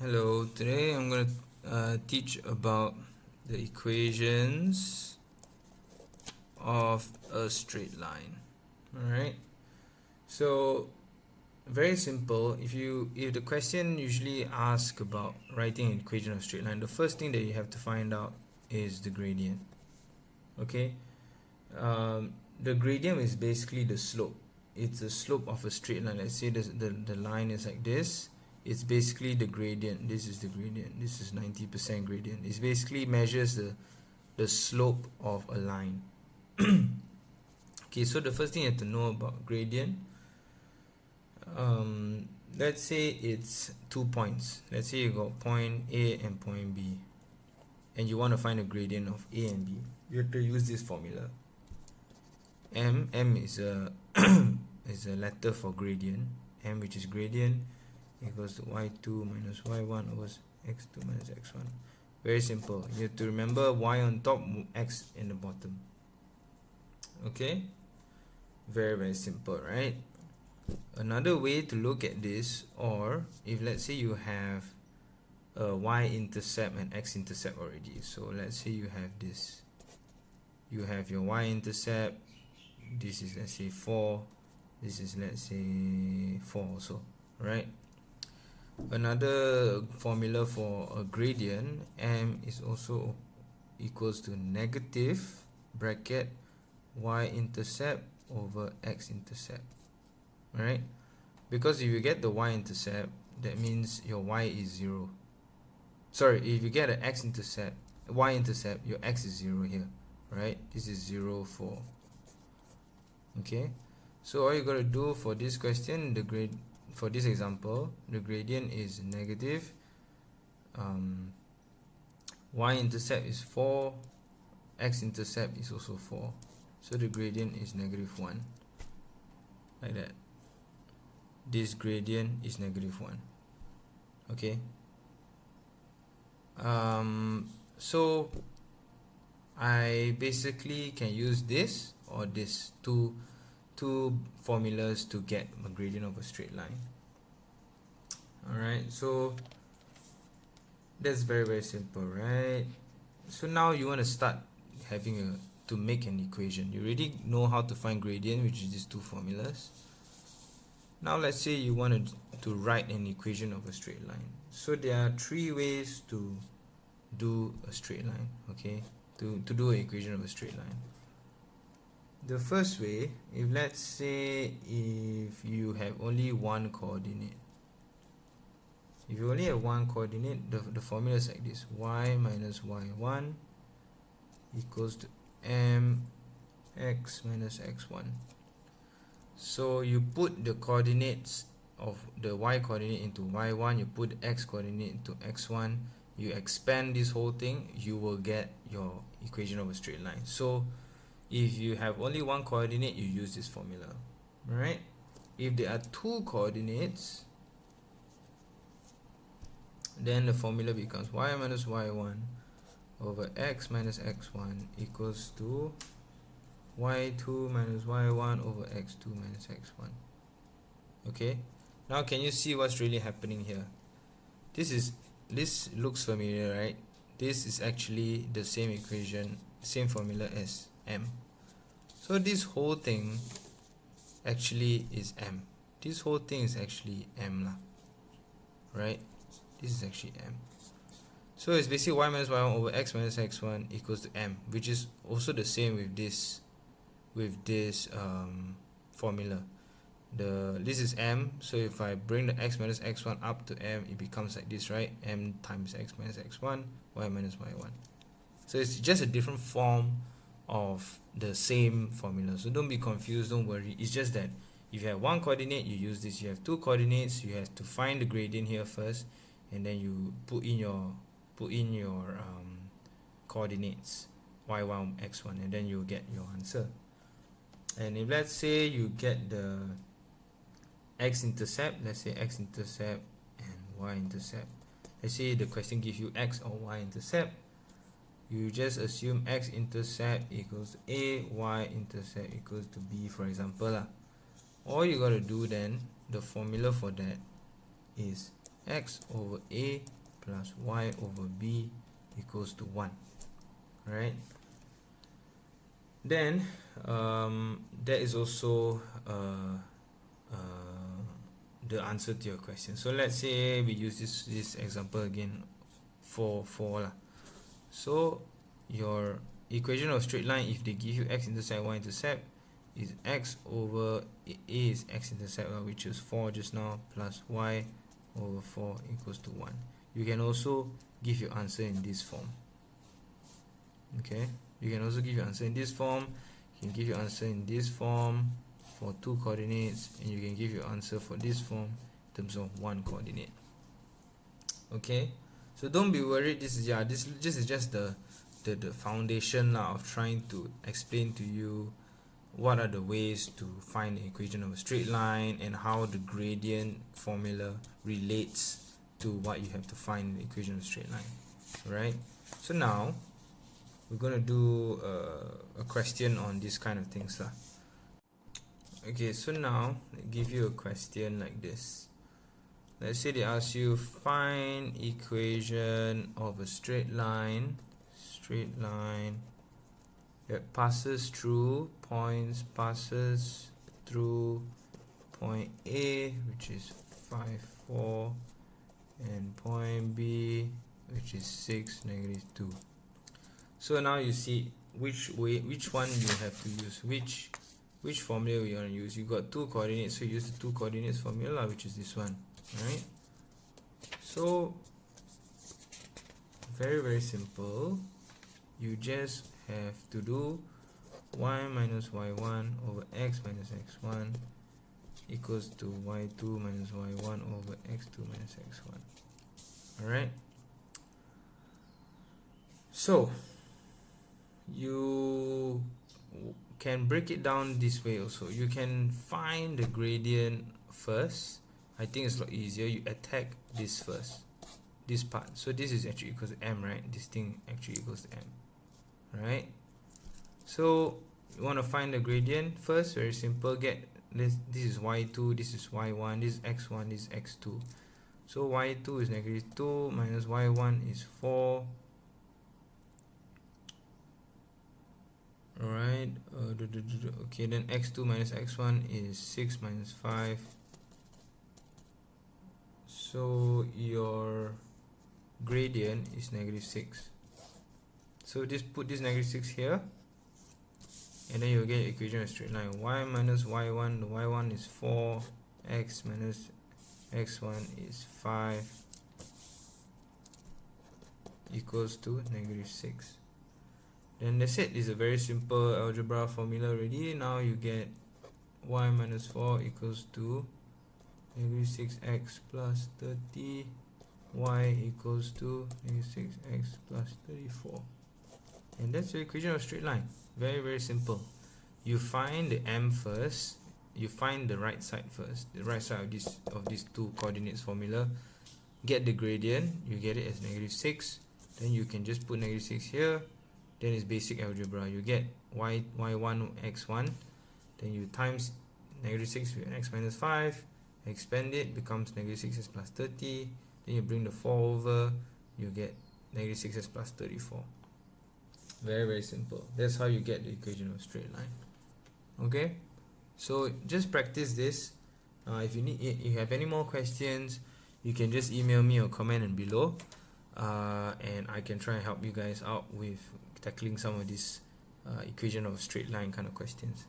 Hello, today I'm going to teach about the equations of a straight line. Alright, so very simple. If the question usually asks about writing an equation of straight line, the first thing that you have to find out is the gradient. Okay, the gradient is basically the slope. It's the slope of a straight line. Let's say the line is like this. It's basically the gradient. This is the gradient. This is 90% gradient. It basically measures the slope of a line. Okay, so the first thing you have to know about gradient, let's say it's 2 points. Let's say you got point A and point B, and you want to find the gradient of A and B. You have to use this formula. M is a is a letter for gradient. M, which is gradient, equals to y2 minus y1 over x2 minus x1. Very simple. You have to remember y on top, x in the bottom. Okay, very simple, right? Another way to look at this, or if let's say you have a y-intercept and x-intercept already. So let's say you have this. You have your y-intercept. This is, let's say, 4. This is, let's say, 4 also, right? Another formula for a gradient, m is also equals to negative bracket y-intercept over x-intercept. Alright, because if you get the y-intercept, that means your y is 0. Sorry, if you get an x-intercept, y-intercept, your x is 0 here, right? This is 0, 4. Okay, so all you gotta do for this question, for this example, the gradient is negative. Y-intercept is 4, x-intercept is also 4, so the gradient is negative 1, like that. This gradient is negative 1. Okay, so I basically can use this or this two formulas to get a gradient of a straight line. Alright, so that's very simple, right? So now you want to start having to make an equation. You already know how to find gradient, which is these two formulas. Now let's say you wanted to write an equation of a straight line. So there are 3 ways to do a straight line, okay? To do an equation of a straight line. The first way, if let's say if you have only one coordinate. If you only have one coordinate, the formula is like this: y minus y1 equals to mx minus x1. So you put the coordinates of the y coordinate into y1, you put the x coordinate into x1, you expand this whole thing, you will get your equation of a straight line. So if you have only one coordinate, you use this formula, right? If there are 2 coordinates, then the formula becomes y minus y1 over x minus x1 equals to y2 minus y1 over x2 minus x1. Okay, now can you see what's really happening here? This looks familiar, right? This is actually the same equation, same formula as m. So this whole thing actually is m. This whole thing is actually m lah, right? This is actually m. So it's basically y minus y1 over x minus x1 equals to m, which is also the same with this formula. This is m, so if I bring the x minus x1 up to m, it becomes like this, right? M times x minus x1, y minus y1. So it's just a different form of the same formula. So don't be confused, don't worry. It's just that if you have one coordinate, you use this. You have 2 coordinates, you have to find the gradient here first, and then you put in your coordinates y1, x1, and then you'll get your answer. And if let's say you get the x-intercept, let's say x-intercept and y-intercept. Let's say the question gives you x or y-intercept. You just assume x-intercept equals to A, y-intercept equals to B, for example lah. All you gotta do then, the formula for that is x over a plus y over b equals to 1. Alright, then that is also the answer to your question. So let's say we use this example again for 4 lah. So your equation of straight line, if they give you x-intercept, y-intercept, is x over a is x-intercept, which is 4 just now, plus y over 4 equals to 1. You can also give your answer in this form. Okay, you can also give your answer in this form. You can give your answer in this form for 2 coordinates, and you can give your answer for this form in terms of 1 coordinate. Okay, so don't be worried. This is just the foundation of trying to explain to you what are the ways to find the equation of a straight line and how the gradient formula relates to what you have to find in the equation of a straight line. Right, so now we're going to do a question on this kind of things lah. Okay, so now they give you a question like this. Let's say they ask you find equation of a straight line that passes through point A, which is 5, 4, and point B, which is 6, negative 2. So now you see which one you have to use, which formula you want to use. You got 2 coordinates, so you use the 2 coordinates formula, which is this one, right? So very simple. You just have to do y minus y1 over x minus x1 equals to y2 minus y1 over x2 minus x1. Alright, so you can break it down this way also. You can find the gradient first. I think it's a lot easier. You attack this first, this part. So this is actually equals to m, right? This thing actually equals to m, right? So you want to find the gradient first. Very simple. Get this is y2, this is y1, this is x1, this is x2. So y2 is negative 2 minus y1 is 4. Alright, okay, then x2 minus x1 is 6 minus 5. So your gradient is negative 6. So just put this negative 6 here, and then you'll get the equation of straight line. Y minus y1, the y1 is 4, x minus x1 is 5 equals to negative 6. Then that's it. It's a very simple algebra formula already. Now you get y minus 4 equals to negative 6x plus 30, y equals to negative 6x plus 34. And that's the equation of straight line. Very simple. You find the m first. You find the right side first. The right side of these 2 coordinates formula. Get the gradient. You get it as negative 6. Then you can just put negative 6 here. Then it's basic algebra. You get y1 x1. Then you times negative 6 with x minus 5. Expand it, becomes negative 6x plus 30. Then you bring the 4 over. You get negative 6x plus 34. Very simple. That's how you get the equation of straight line. Okay, so just practice this. If you have any more questions, you can just email me or comment in below, and I can try and help you guys out with tackling some of these equation of straight line kind of questions.